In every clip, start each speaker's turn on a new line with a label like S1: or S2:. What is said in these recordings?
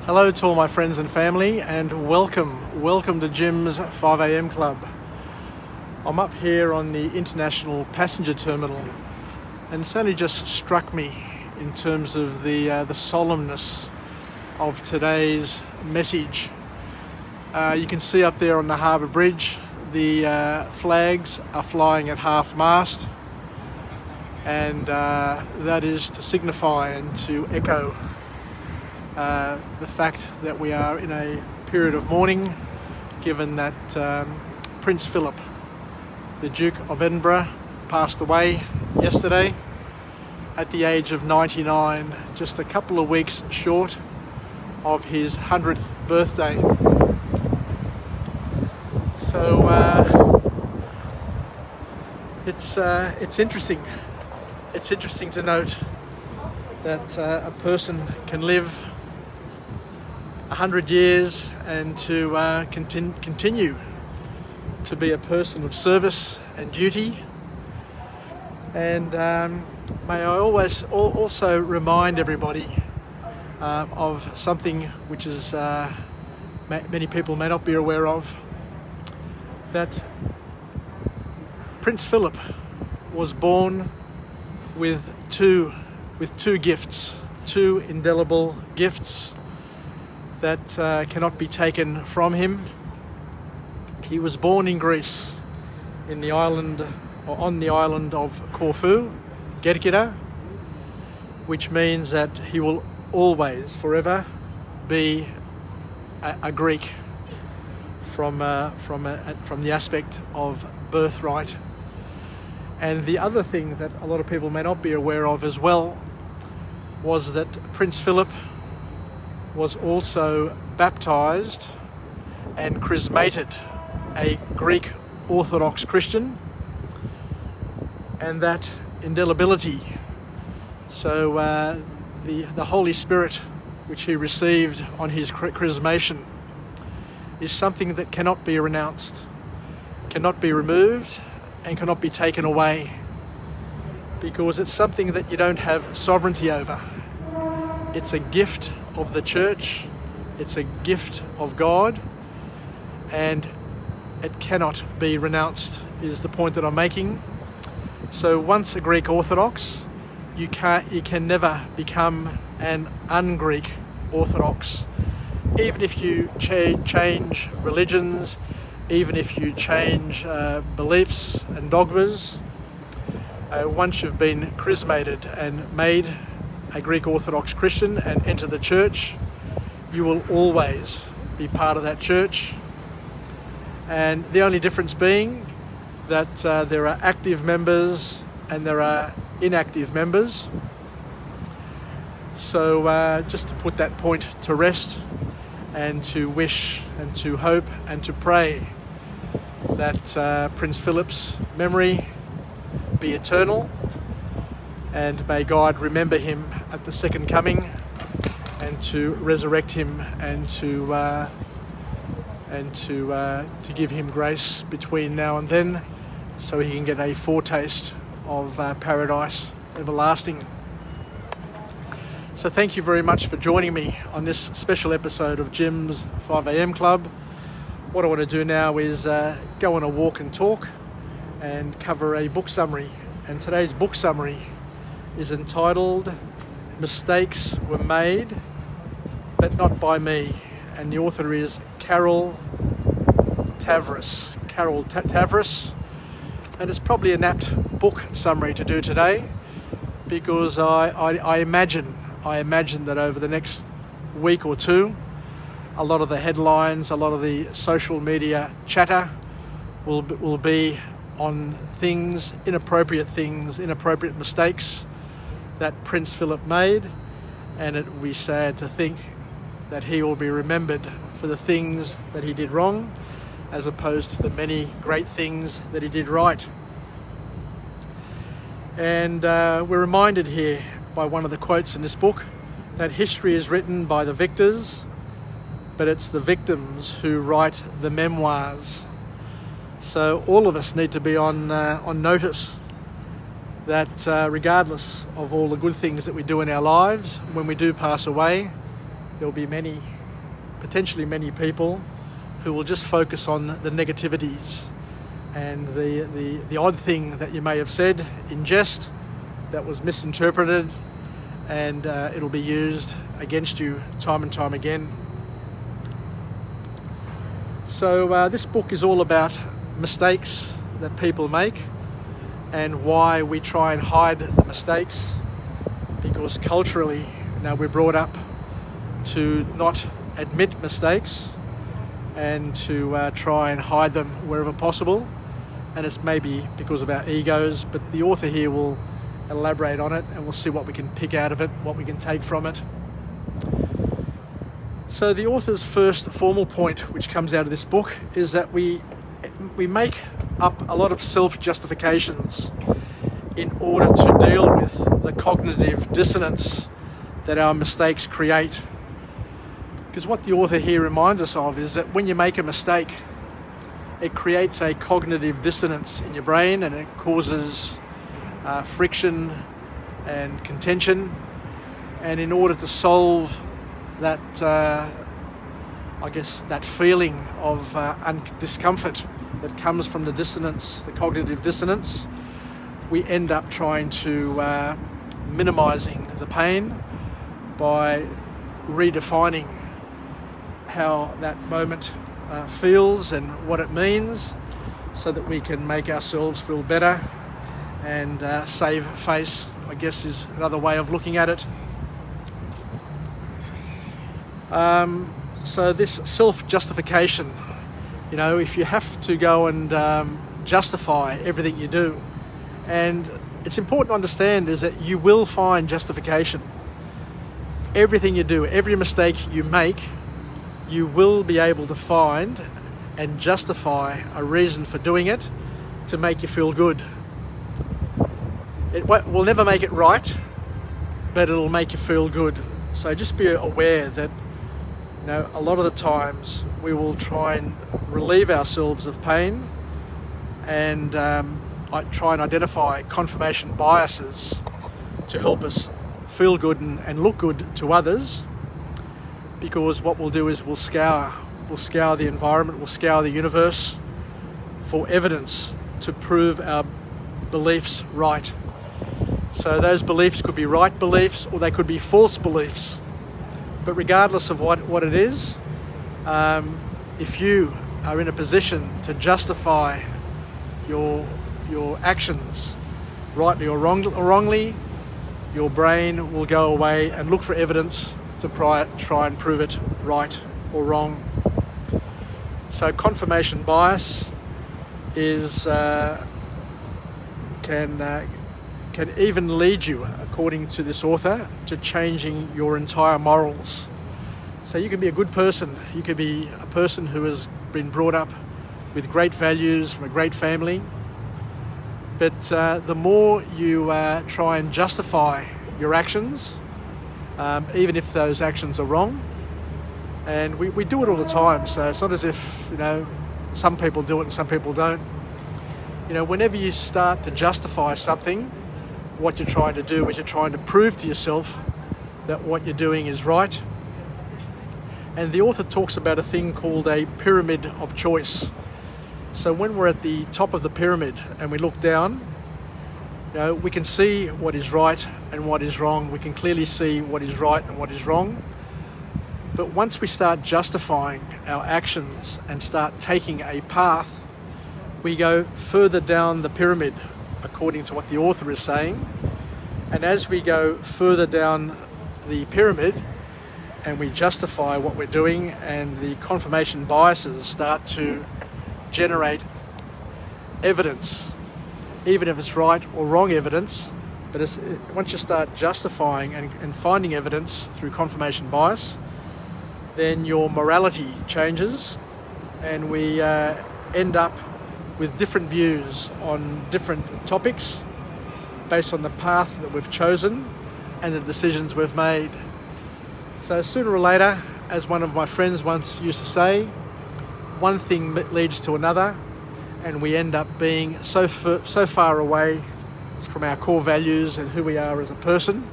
S1: Hello to all my friends and family, and welcome to Jim's 5am Club. I'm up here on the International Passenger Terminal, and it's only just struck me in terms of the solemnness of today's message. You can see up there on the harbour bridge, the flags are flying at half-mast, and that is to signify and to echo the fact that we are in a period of mourning, given that Prince Philip, the Duke of Edinburgh, passed away yesterday at the age of 99, just a couple of weeks short of his 100th birthday. So it's interesting. It's interesting to note that a person can live 100 years and to continue to be a person of service and duty. And may I always also remind everybody of something which is many people may not be aware of, that Prince Philip was born with two gifts, two indelible gifts that cannot be taken from him. He was born in Greece, on the island of Corfu, Kerkyra, which means that he will always, forever, be a Greek from the aspect of birthright. And the other thing that a lot of people may not be aware of as well was that Prince Philip was also baptized and chrismated a Greek Orthodox Christian, and that indelibility, so the Holy Spirit which he received on his chrismation is something that cannot be renounced, cannot be removed, and cannot be taken away, because it's something that you don't have sovereignty over. It's a gift of the church, it's a gift of God, and it cannot be renounced, is the point that I'm making. So once a Greek Orthodox, you can never become an un-Greek Orthodox. Even if you change religions, even if you change beliefs and dogmas, once you've been chrismated and made a Greek Orthodox Christian and enter the church, you will always be part of that church. And the only difference being that there are active members and there are inactive members. So just to put that point to rest, and to wish and to hope and to pray that Prince Philip's memory be eternal, and may God remember him at the second coming, and to resurrect him, and to give him grace between now and then, so he can get a foretaste of paradise everlasting. So thank you very much for joining me on this special episode of Jim's 5am Club. What I want to do now is go on a walk and talk and cover a book summary. And today's book summary is entitled Mistakes Were Made, But Not By Me. And the author is Carol Tavris. Carol Tavris. And it's probably an apt book summary to do today, because I imagine that over the next week or two, a lot of the headlines, a lot of the social media chatter will be on inappropriate mistakes that Prince Philip made, and it will be sad to think that he will be remembered for the things that he did wrong, as opposed to the many great things that he did right. And we're reminded here by one of the quotes in this book that history is written by the victors, but it's the victims who write the memoirs. So all of us need to be on notice that regardless of all the good things that we do in our lives, when we do pass away, there'll be many potentially many people who will just focus on the negativities and the odd thing that you may have said in jest that was misinterpreted, and it'll be used against you time and time again. So this book is all about mistakes that people make and why we try and hide the mistakes, because culturally, we're brought up to not admit mistakes and to try and hide them wherever possible, and it's maybe because of our egos, but the author here will elaborate on it and we'll see what we can pick out of it, what we can take from it. So the author's first formal point which comes out of this book is that we make up a lot of self-justifications in order to deal with the cognitive dissonance that our mistakes create. Because what the author here reminds us of is that when you make a mistake, it creates a cognitive dissonance in your brain, and it causes friction and contention. And in order to solve that, that feeling of discomfort that comes from the dissonance, the cognitive dissonance, we end up trying to minimizing the pain by redefining how that moment feels and what it means, so that we can make ourselves feel better and save face, I guess, is another way of looking at it. So this self-justification, if you have to go and justify everything you do, and it's important to understand is that you will find justification. Everything you do, every mistake you make, you will be able to find and justify a reason for doing it to make you feel good. It will never make it right, but it'll make you feel good. So just be aware that a lot of the times we will try and relieve ourselves of pain and try and identify confirmation biases to help us feel good and look good to others, because what we'll do is we'll scour the environment, we'll scour the universe for evidence to prove our beliefs right. So those beliefs could be right beliefs or they could be false beliefs. But regardless of what it is, if you are in a position to justify your actions, rightly or wrongly, your brain will go away and look for evidence to try and prove it right or wrong. So confirmation bias is can even lead you, according to this author, to changing your entire morals. So you can be a good person, you can be a person who has been brought up with great values from a great family, but the more you try and justify your actions, even if those actions are wrong, and we do it all the time, so it's not as if some people do it and some people don't. Whenever you start to justify something, what you're trying to do is you're trying to prove to yourself that what you're doing is right. And the author talks about a thing called a pyramid of choice. So when we're at the top of the pyramid and we look down, we can see what is right and what is wrong. We can clearly see what is right and what is wrong. But once we start justifying our actions and start taking a path, we go further down the pyramid, according to what the author is saying. And as we go further down the pyramid and we justify what we're doing, and the confirmation biases start to generate evidence, even if it's right or wrong evidence, but once you start justifying and finding evidence through confirmation bias, then your morality changes, and we end up with different views on different topics based on the path that we've chosen and the decisions we've made. So sooner or later, as one of my friends once used to say, one thing leads to another, and we end up being so far away from our core values and who we are as a person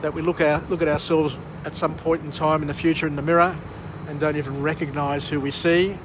S1: that we look at ourselves at some point in time in the future in the mirror and don't even recognize who we see,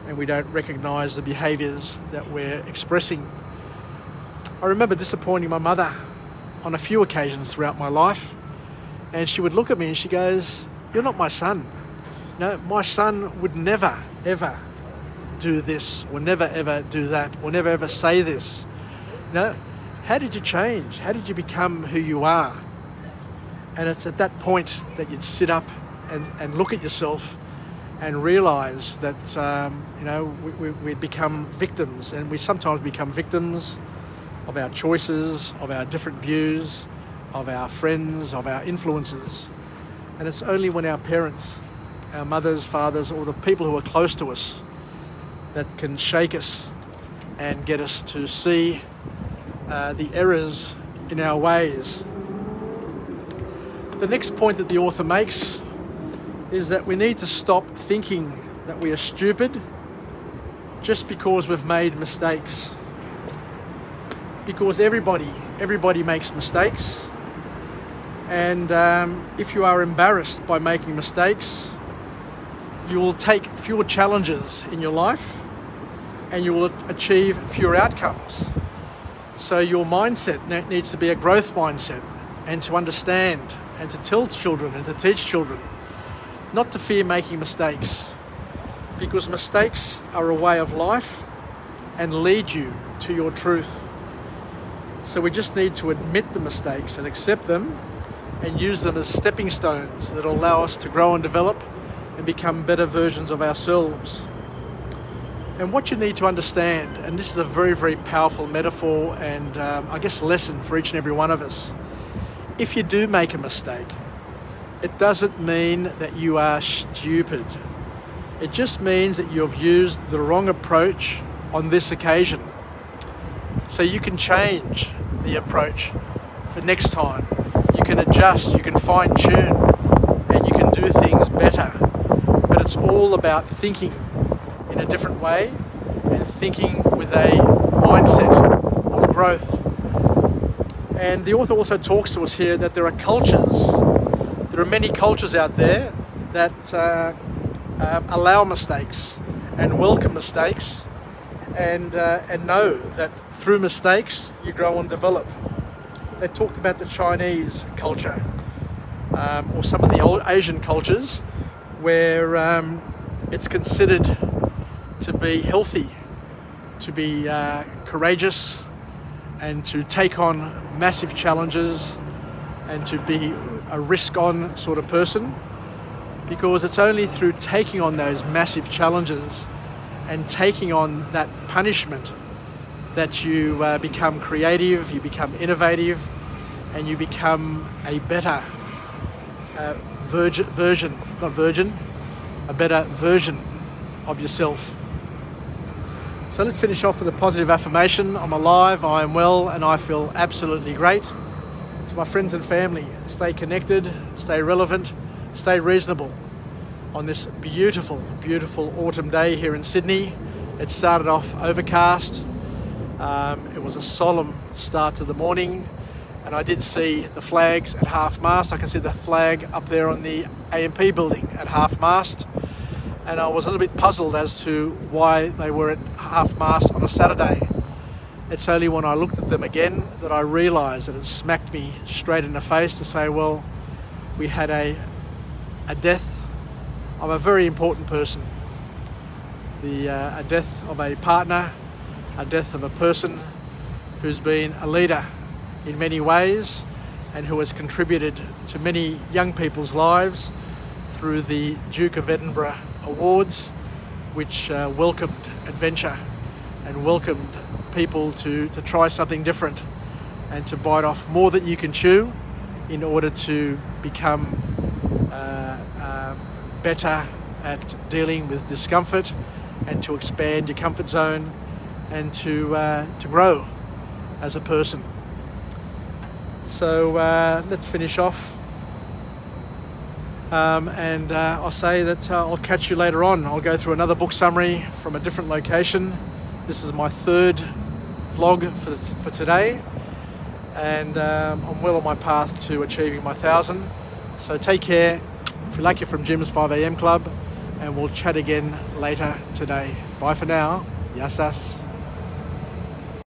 S1: and we don't recognize the behaviors that we're expressing. I remember disappointing my mother on a few occasions throughout my life, and she would look at me and she goes, "You're not my son. No, my son would never, ever do this, or never, ever do that, or never, ever say this. You know, how did you change? How did you become who you are?" And it's at that point that you'd sit up and look at yourself and realize that, we'd become victims, and we sometimes become victims of our choices, of our different views, of our friends, of our influences. And it's only when our parents, our mothers, fathers, or the people who are close to us that can shake us and get us to see the errors in our ways. The next point that the author makes is that we need to stop thinking that we are stupid just because we've made mistakes. Because everybody makes mistakes, and if you are embarrassed by making mistakes, you will take fewer challenges in your life and you will achieve fewer outcomes. So your mindset needs to be a growth mindset, and to understand and to tell children and to teach children not to fear making mistakes, because mistakes are a way of life and lead you to your truth. So we just need to admit the mistakes and accept them and use them as stepping stones that allow us to grow and develop and become better versions of ourselves. And what you need to understand, and this is a very, very powerful metaphor and I guess lesson for each and every one of us. If you do make a mistake, it doesn't mean that you are stupid. It just means that you have used the wrong approach on this occasion. So you can change the approach for next time. You can adjust, you can fine tune, and you can do things better. But it's all about thinking in a different way and thinking with a mindset of growth. And the author also talks to us here that there are cultures, there are many cultures out there that allow mistakes and welcome mistakes and know that through mistakes you grow and develop. They talked about the Chinese culture or some of the old Asian cultures where it's considered to be healthy, to be courageous, and to take on massive challenges and to be a risk-on sort of person, because it's only through taking on those massive challenges and taking on that punishment that you become creative, you become innovative, and you become a better a better version of yourself. So let's finish off with a positive affirmation. I'm alive, I am well, and I feel absolutely great. To my friends and family, stay connected, stay relevant, stay reasonable on this beautiful, beautiful autumn day here in Sydney. It started off overcast. It was a solemn start to the morning, and I did see the flags at half-mast. I can see the flag up there on the AMP building at half-mast, and I was a little bit puzzled as to why they were at half-mast on a Saturday. It's only when I looked at them again that I realised that it smacked me straight in the face to say, well, we had a death of a very important person, a death of a partner, a death of a person who's been a leader in many ways and who has contributed to many young people's lives through the Duke of Edinburgh Awards, which welcomed adventure and welcomed people to try something different and to bite off more than you can chew in order to become better at dealing with discomfort and to expand your comfort zone and to grow as a person. So let's finish off. And I'll say that I'll catch you later on. I'll go through another book summary from a different location. This is my third vlog for today, and I'm well on my path to achieving my 1,000. So take care. If you like, you're from Jim's 5am Club, and we'll chat again later today. Bye for now. Yassas.